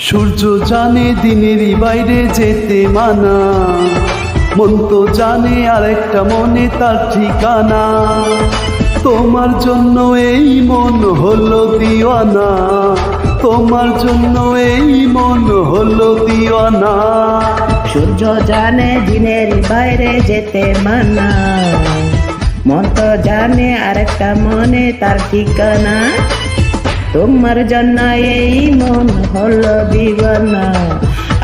সূর্য জানে দিনেরই বাইরে যেতে মানা, মন তো জানে আরেকটা মনে তার ঠিকানা। তোমার জন্য এই মন হলো দিওয়ানা, তোমার জন্য এই মন হলো দিওয়ানা। সূর্য জানে দিনের বাইরে যেতে মানা, মন তো জানে আরেকটা মনে তার ঠিকানা। তোমার জন্য এই মন হলো দিওয়ানা,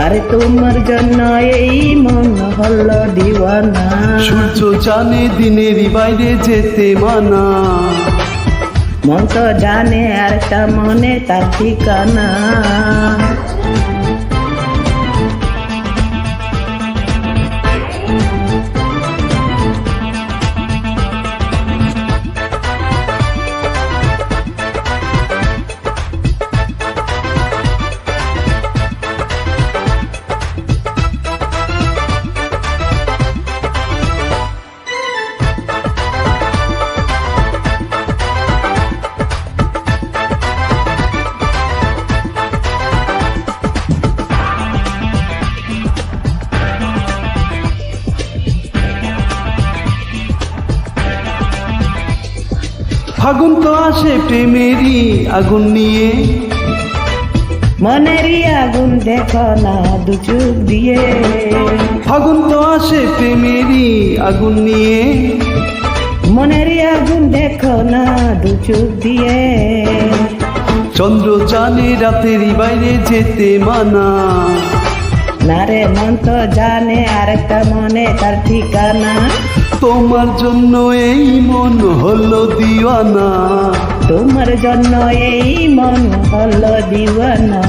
আরে তোমার জন্য এই মন হলো দিওয়ানা। সূর্য জানে দিনেরই বাইরে যেতে মানা, মন তো জানে আরেকটা মনে তার ঠিকানা। ফাগুন তো আসে প্রেমেরই আগুন নিয়ে, মনেরই আগুন দেখো না দু চোখ দিয়ে। ফাগুন তো আসে প্রেমেরই আগুন নিয়ে, মনেরই আগুন দেখো না দু চোখ দিয়ে। চন্দ্র জানে রাতেরই বাইরে যেতে মানা, না রে মন তো জানে আরেকটা মনে তার ঠিকানা। তোমার জন্য এই মন হলো দিওয়ানা, তোমার জন্য এই মন হলো দিওয়ানা।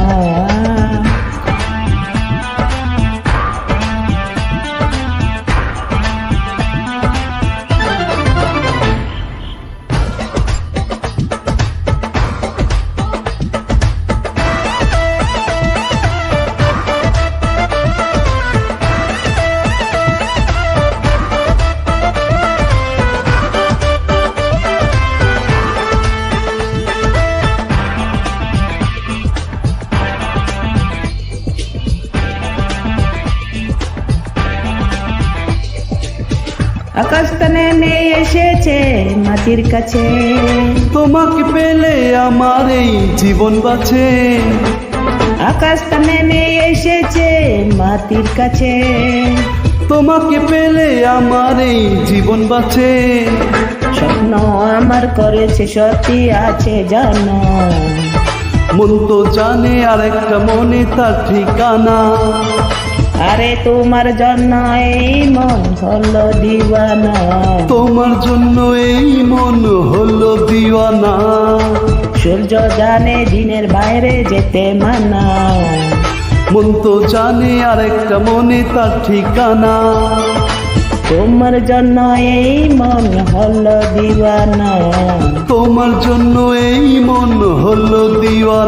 আকাশটা নেমে এসেছে মাটির কাছে, তোমাকে পেলে আমার এই জীবন বাঁচে। আকাশটা নেমে এসেছে মাটির কাছে। তোমাকে পেলে আমার এই জীবন বাঁচে। স্বপ্ন আমার করেছে সত্যি আছে জানো, মন তো জানে আরেকটা মনে তার ঠিকানা। আরে তোমার জন্য এই মন হলো দিওয়ানা, তোমার জন্য এই মন হলো দিওয়ানা। সূর্য জানে দিনের বাইরে যেতে মানা, মন তো জানে আরেকটা মনে তার ঠিকানা। তোমার জন্য এই মন হলো দিওয়ানা। তোমার জন্য এই মন হলো দিওয়ানা।